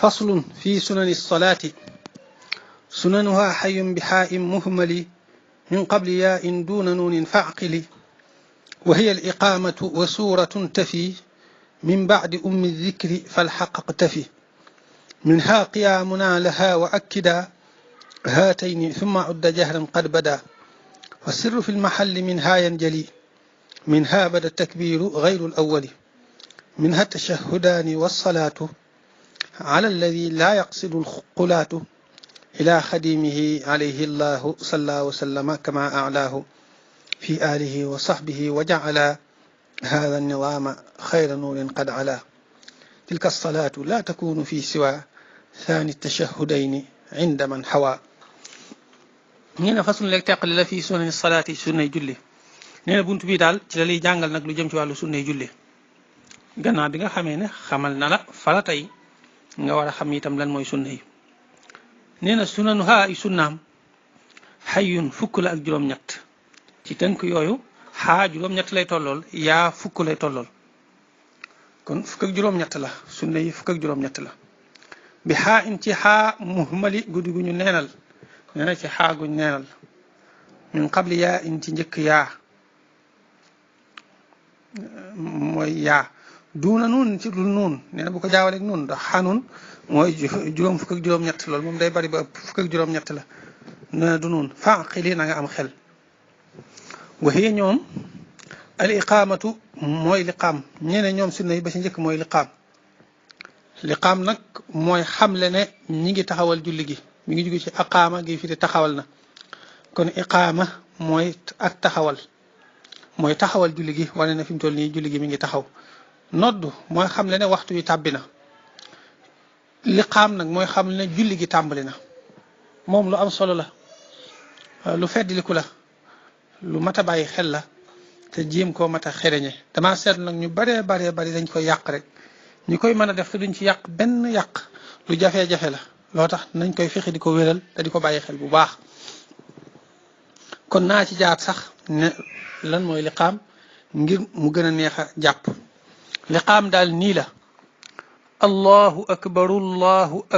فصل في سنن الصلاة سننها حي بحاء مهمل من قبل ياء دون نون فاعقل وهي الإقامة وسورة تفي من بعد أم الذكر فالحق اقتفي منها قيامنا لها وأكدا هاتين ثم عد جهرا قد بدا والسر في المحل منها ينجلي منها بدا التكبير غير الأول منها التشهدان والصلاة على الذي لا يقصد القلات إلى خديمه عليه الله صلى وسلم كما أعلاه في آله وصحبه وجعل هذا النظام خير نور قد علا تلك الصلاة لا تكون في سوى ثاني التشهدين عند من حوى نينا فصل لك تقل لا في سنن الصلاة سنة جلي نينا بنت بي دال ci la lay jangal nak lu jëm ci walu sunna julli ganna bi nga xamé ne xamal na la fala tay nga wara xam itam lan moy sunna yi neena sunanuha ay sunnam hayyun fukk la ak juroom ñett ci tënk yooyu xaa juroom ñett lay tollol yaa fukk lay tollol kon fukk ak juroom ñett la sunna yi fukk ak juroom ñett la bi xaa in ci xaa muhmali guddi gu ñu neenal neena ci xaa gu neenal min qabli yaa in ci njëkk yaa mooy yaa duuna nun ci dul nun neena bu ko jaawale ak nun ndax xanun mooy juroom fukk ak juroom ñett lool moom day bari ba fukk ak juroom ñett la neena du nun faqili na nga am xel وهي ñoom al iqamatu mooy liqaam ñene ñoom sunna yi ba ci njëkk mooy liqaam nag mooy xamle ne ñi ngi taxawal julli gi mi ngi jóge ci aqaama gi fi taxawal na kon iqaama mooy ak taxawal mooy taxawal julli gi wane na fi mu toll nii julli gi mi ngi taxaw noddu mooy xamle ne waxtu wi tàbbi na liqaam nag mooy xamle ne julli gi tàmbali na moom lu am solo la lu feddliku la lu mata bàyyi xel la te jéem koo mata xereñe dama seet nag ñu bare dañ koy yàq rek ñi koy mën a def te duñ ci yàq benn yàq lu jafe-jafe la loo tax nañ koy fexe di ko wéral te di ko bàyyi xel bu baax kon naa ci jaar sax ne lan mooy liqaam ngir mu gën a neex a jàpp liqaam daal nii la allahu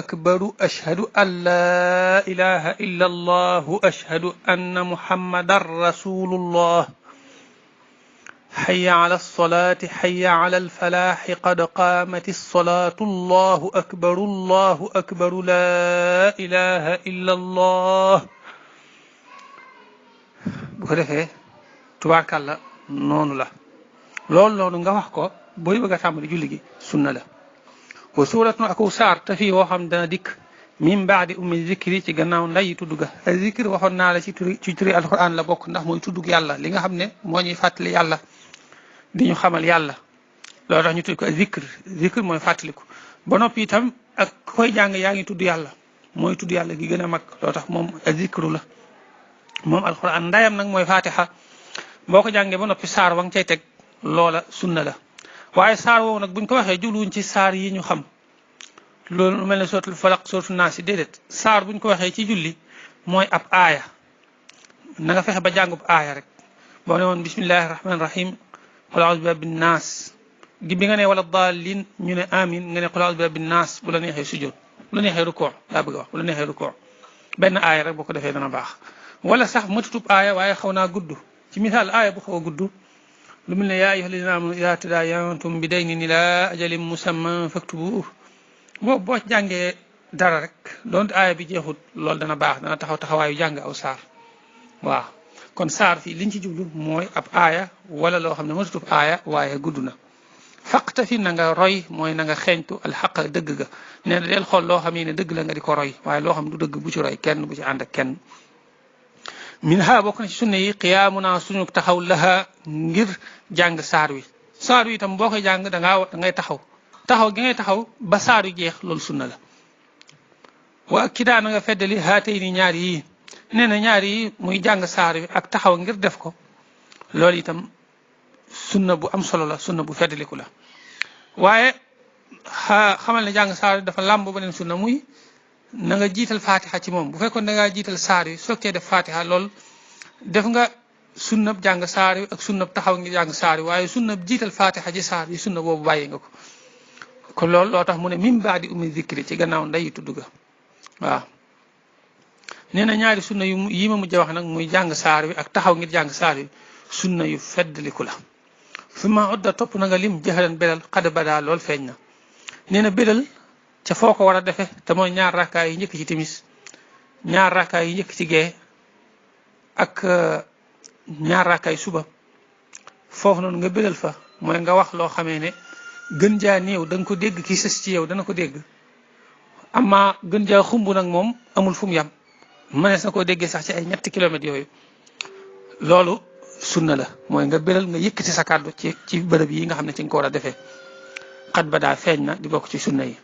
akbaru ashhadu an la ilaha illa allahu ashhadu anna muhammadan rasulullah حي على الصلاة حي على الفلاح قد قامت الصلاة الله أكبر لا إله إلا الله bu ko defee tubaarkàlla noonu la loolu noonu nga wax ko booy bëgg a tàmbali julli gi sunna la wa suuratun ak saar te fii woo xam dana dikk min baadi ummi zikri ci gannaaw nday tudd ga zikr waxoon naa la ci turi alquran la bokk ndax mooy tuddug yàlla li nga xam ne moo ñuy fàttali yàlla di ñu xamal yàlla loolu tax ñu tudd ko zikr mooy fàttaliku ba noppi itam ak koy jàng yaa ngi tudd yàlla mooy tudd yàlla gi gën a mag loolu tax moom zikru la moom alquran ndayam nag mooy fatiha boo ko jàngee ba noppi saar wa nga cay teg loola sunna la waaye saar woowu nag buñ ko waxee jubluwuñ ci saar yi ñu xam loolu lu mel ne suratul falaq suratul naas déedéet saar buñ ko waxee ci julli mooy ab aaya na nga fexe ba jàngub aaya rek boo ne woon bismillahi rahmani rahim qul a'udhu bi rabbin naas gi bi nga ne wala daalin ñu ne amin nga ne qul a'udhu bi rabbin naas bu la neexee sujjóot bu la neexee rukuu laa bëgg a wax bu la neexee rukuu benn aaya rek boo ko defee dana baax wala sax matutub aaya waaye xaw naa gudd ci misaal aaya bu xaw a gudd lu mel ne yaa ayyuha alladhina amanu idha tadayantum bi daynin ila ajalin musamman faktubuhu boo jàngee dara rek doon aaya bi jeexut loolu dana baax dana taxaw taxawaayu jàng aw saar waaw kon saar fii liñ ci jublu mooy ab aaya wala loo xam ne matutub aaya waaye gudd na faqta fi na nga roy mooy na nga xeeñtu alxaq dëgg ga nee na del xool loo xam ne dëgg la nga di ko roy waaye loo xam du dëgg bu ci roy kenn bu ci ànd ak kenn min ha bokk na ci sunna yi qiyaamuna suñu taxaw laha ngir jàng saar wi itam boo koy jàng da ngay taxaw gi ngay taxaw ba saar wi jeex loolu sunna la wa kidaa na nga feddali haatay ni ñaar yi nee na ñaar yi muy jàng saar wi ak taxaw ngir def ko loolu itam sunna bu am solo la sunna bu feddaliku la waaye xamal ne jàng saar wi dafa làmb beneen sunna muy na nga jiital fatiha ci moom bu fekkoon da ngaa jiital saar wi soog def fatiha lool def nga sunnab jàng saar wi ak sunnab taxaw ngi jàng saar wi waaye sunnab jiital fatiha ci saar wi sunna boobu bàyyi nga ko kon loolu loo tax mu ne min baadi ummi zikri ci gannaaw nday tudd ga waaw nee na ñaari sunna yu yi ma mujj wax nag muy jàng saar wi ak taxaw ngir jàng saar wi sunna yu feddliku la fi ma odda topp na nga lim jëxalan beral xada badaa lool feeñ na nee na beral ca foo ko war a defe te mooy ñaar rakkaay yi njëkk ci timis ñaar rakkaay yi njëkk ci gee ak ñaar rakkaay suba foofu noonu nga beral fa mooy nga wax loo xamee ne gën jaa néew da nga ko dégg ki sës ci yow dana ko dégg amma gën jaa xumb nag moom amul fu mu yam mënees na koo déggee sax ci ay ñetti kilomètres yooyu loolu sunna la mooy nga beral nga yëkkati sa kàddu ci bërëb yi nga xam ne ci nga ko war a defee xat ba daa feeñ na di bokk ci sunna yi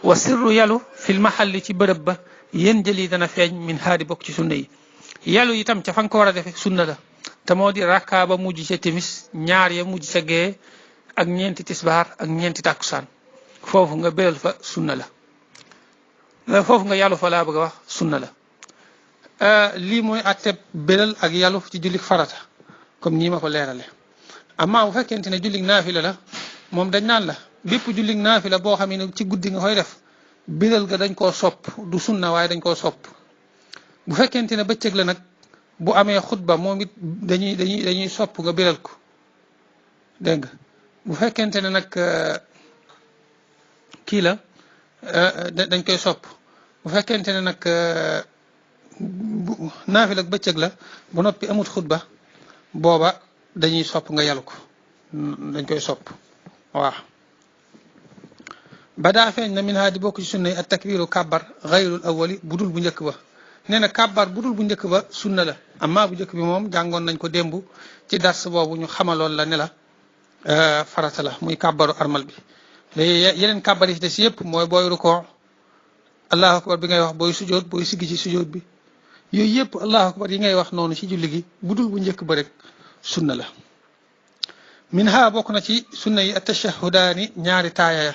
wa sirru yalu fil mahalli ci bërëb ba yéen jëli dana feeñ min haa di bokk ci sunna yi yalu itam ca fa nga ko war a defee sunna la te moo di rakka ba mujj ca timis ñaar ya mujj ca gee ak ñeenti tisbaar ak ñeenti tàkkusaan foofu nga beral fa sunna la foofu nga yalu fa laa bëgg a wax sunna la lii mooy atteb beral ak yalu ci jullik farata comme nii ma ko leerale amma bu fekkente ne jullik naafila la moom dañ naan la bépp jullik naafila boo xam ne ci guddi nga koy def beral ga dañ koo sopp du sunna waaye dañ koo sopp bu fekkente ne bëccëg la nag bu amee xutba moom it dañuy sopp nga beral ko dégg nga bu fekkente ne nag kii la dañ koy sopp bu fekkente ne nag naafil ak bëccëg la ba noppi amut xutba booba dañuy sopp nga yalu ko dañ koy sopp waaw ba daa feeñ na min haa di bokk ci sunna yi at takbiru kàbbar xayrul awali budul bu njëkk ba nee na kàbbar budul bu njëkk ba sunna la amma bu njëkk bi moom jàngoon nañ ko démb ci dars boobu ñu xamaloon la ne la farata la muy kàbbaru armal bi léegi yeneen kàbbar yi des yëpp mooy booy rukoo allahu akbar bi ngay wax booy sujoot booy siggi ci sujoot bi yooyu yëpp allahu akbar yi ngay wax noonu ci julli gi budul bu njëkk ba rek sunna la min ha bokk na ci sunna yi at-tashahhudaani ñaari taaya ya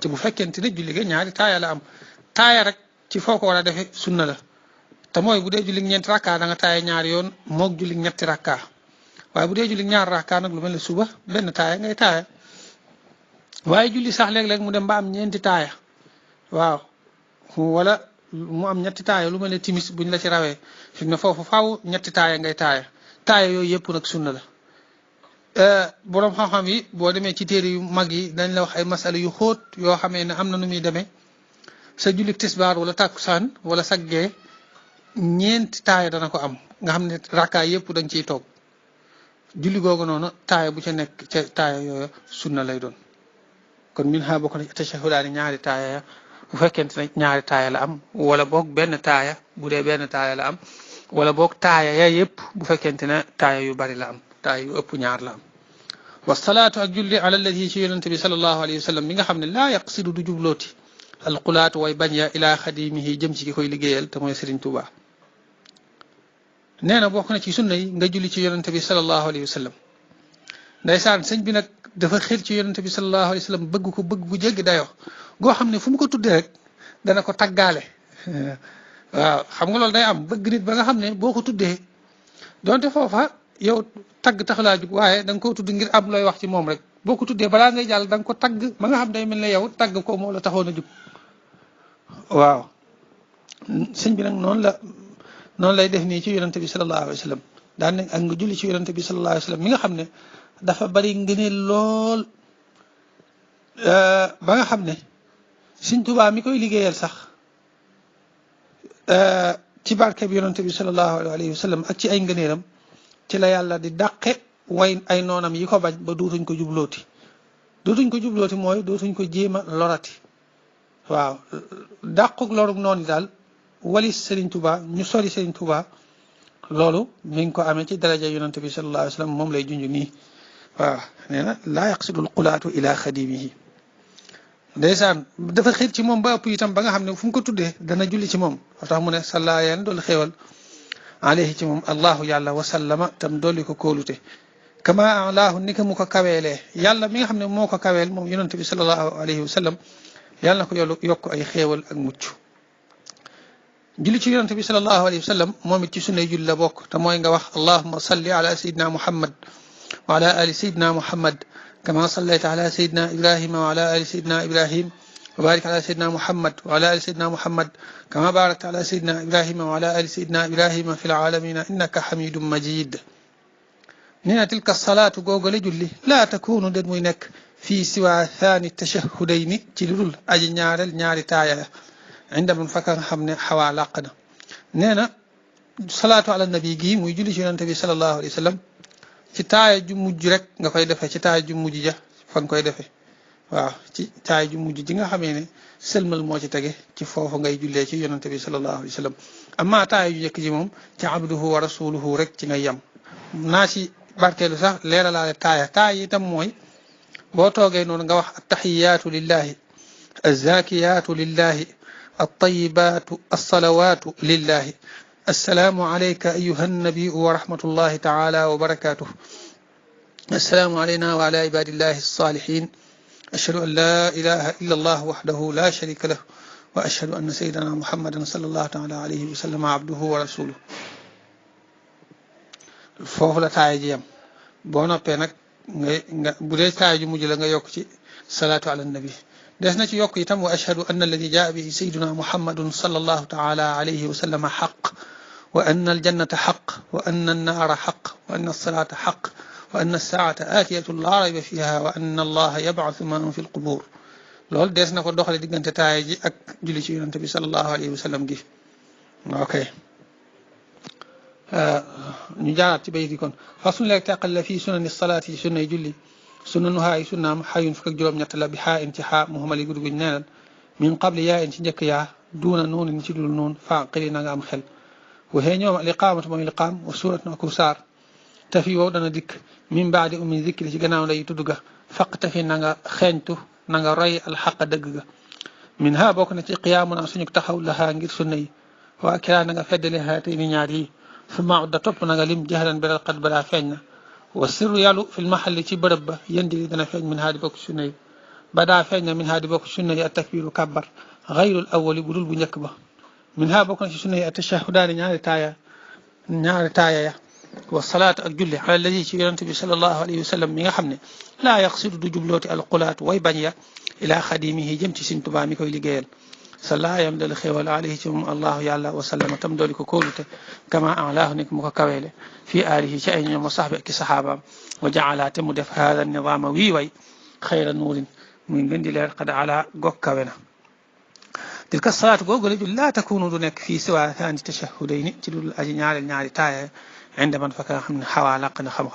ci bu fekkente ne julli gi ñaari taaya la am taaya rek ci foo ko war a defee sunna la te mooy bu dee julli ñeenti rakka da nga taaya ñaari yoon moog julli ñetti rakka waaye bu dee julli ñaar rakka nag lu mel ne suba benn taaya ngay taaya waaye julli sax léeg-léeg mu dem ba am ñeenti taaya waaw wala mu am ñetti taaya lu mel ne timis buñ la ci rawee fi mu ne foofu faaw ñetti taaya ngay taaya yooyu yëpp nag sunna la boroom xam-xam yi boo demee ci téere yu mag yi dañ la wax ay masala yu xóot yoo xamee ne am na nu muy demee sa julli tisbaar wala tàkkusaan wala saggee ñeenti taaya dana ko am nga xam ne rakkaay yëpp da nga ciy toog julli googu noonu taaya bu ca nekk ca taaya yooyu sunna lay doon kon min ha bokk na tashahudaani ñaari taaya ya bu fekkente ne ñaari taaya la am wala boog benn taaya bu dee benn taaya la am wala boog taaya ya yëpp bu fekkente ne taaya yu bari la am taaya yu ëpp ñaar la am wasalaatu ak julli ala alladi ci yonente bi sallallahu alayhi wa sallam mi nga xam ne laa yaqsidu du jublooti alqulaatu way bañ ya ilaa xadimihi jëm ci ki koy liggéeyal te mooy Serigne Touba nee na bokk na ci sunna yi nga julli ci yonente bi sallallahu alayhi wa sallam ndeysaan sëñ bi nag dafa xir ci yonente bi sallallahu alayhi wa sallam bëgg ko bëgg gu jéggi dayoo goo xam ne fu mu ko tuddee rek dana ko taggaale waaw xam nga loolu day am bëgg nit ba nga xam ne boo ko tuddee donte foofa yow tagg taxalaa jug waaye da nga koo tudd ngir am looy wax ci moom rek boo ko tuddee balaa ngay jàll da nga ko tagg ba nga xam day mel ne yow tagg ko moo la taxoon a jug waaw sëñ bi nag noonu lay def nii ci yonente bi sallallahu alayhi wa sallam daan nañ ak nga julli ci yonente bi sallallahu alayhi wa sallam mi nga xam ne dafa bari ngëneel lool ba nga xam ne Sëñ Tuubaa mi koy liggéeyal sax ci barke bi yonente bi sallallahu alayhi wa sallam ak ci ay ngëneelam ci la yàlla di dàqe way ay noonam yi ko bañ ba dootuñ ko jublooti mooy dootuñ ko jéem a lorati waaw dàquk loruk noonu daal wali Serigne Touba ñu sori Serigne Touba loolu mi ngi ko amee ci daraja yonente bi sallallahu alayhi wa sallam moom lay junj nii waaw nee na laa yaqsidul qulaatu ila xadimihi ndeysaan dafa xiir ci moom ba ëpp itam ba nga xam ne fu mu ko tuddee dana julli ci moom moo tax mu ne salla yeen doolu xéewal alayhi ci moom allahu yàlla wasallama tam dolli ko kóolute kama alaahu ni ko mu ko kaweelee yàlla mi nga xam ne moo ko kaweel moom yonente bi sallallahu alayhi wa sallam yàlla na ko yokk ay xéewal ak mucc julli ci yonente bi sallallahu alayhi wa sallam moom it ci sunnay julli la bokk te mooy nga wax allahumma salli ala sayidina muhammad wa ala ali sayidina muhammad كما صليت على سيدنا إبراهيم وعلى آل سيدنا إبراهيم وبارك على سيدنا محمد وعلى آل سيدنا محمد كما باركت على سيدنا إبراهيم وعلى آل سيدنا إبراهيم في العالمين إنك حميد مجيد نينا تلك الصلاة غوغل جولي لا تكون دد موي نك في سوى ثاني التشهدين تلول أجي ñaari taaya عند من فكر خامني حوا لاقنا نينا صلاة على النبي جي موي جولي ci yonent bi sallallahu alayhi wasallam ci taaya ju mujj rek nga koy defé ci taaya ju mujj ja fa nga koy defé waaw ci taaya ju mujj ji nga xamé ne selmal mo ci tege ci fofu ngay julle ci yonent bi sallallahu alayhi wasallam amma taaya ju jek ji mom ci abduhu wa rasuluhu rek ci ngay yam na ci barkelu sax leralale taaya itam moy bo toge non nga wax at-tahiyatu lillahi az-zakiyatu lillahi at-tayyibatu as-salawatu lillahi السلام عليك أيها النبي ورحمة الله تعالى وبركاته السلام علينا وعلى عباد الله الصالحين أشهد أن لا إله إلا الله وحده لا شريك له وأشهد أن سيدنا محمدا صلى الله تعالى عليه وسلم عبده ورسوله foofu la taaya ji yam boo noppee nag nga bu dee taaya ju mujj la nga yokk ci salaatu ala nabi des na ci yokk itam wa ashhadu anna alladi jaa bihi sayyiduna muhammadun sallallahu taala alayhi wa sallam haqq wa anna aljannata haqq wa anna annaara haqq wa anna alsalata haqq wa anna alsaata aatiyatu la rayba fiha wa anna allaha yab'athu man fi alqubur loolu des na ko doxale diggante taaya ji ak julli ci yonante bi sallallahu alayhi wa sallam gi ok ñu jaaraat ci bayit yi kon façon leeg teqal la fii sunani salaati yi sunnay julli sunnanuhaa ay sunnaam xayun fukk ak juróom-ñett la bi xaa in ci xaa muhammali gudd guñ neenal min qabli yaa in ci njëkk yaa duuna nuunin ci dul nuun faqili na nga am xel waxee ñoom liqaamatu mooy liqaam wa suurat na aku saar tafi wow dana dikk min baadi ummi zikri ci gannaaw lay tudd ga faq tafi na nga xeeñtu na nga roy alxaqa dëgg ga min ha bokk na ci qiyaamuna suñu taxaw lahaa ngir sunna yi waa kiraa na nga feddale haatay ni ñaar yi ثم عد توب نغا لم جهلا بلا قد بلا فاجنا والسر يالو في المحل تي برب با يندي دنا فاج من هادي بوك سني بدا فاجنا من هادي بوك سني التكبير كبر غير الاول بدول بو نيك با منها بوك سني التشهدان ñaari taaya ya والصلاه ak julli على الذي ci yonent bi sallallahu alayhi wasallam mi nga xamne la yaqsidu du jubloti alqulat way bañ ya ila khadimihi jëm ci Sëriñ Tuubaa mi koy liggéeyal صلى يمدل خيول عليه الله يعلى وسلم تمدل كولته كما أعلاه نك مكويله في آله شأن وصحبه كصحابة وجعل تمدف هذا النظام وي خير نور من بند قد على كوينا تلك الصلاة قول لا تكون دونك في سوى ثاني تشهدين تدل الأجنال النار تاية عند من فكر من حوالقنا خم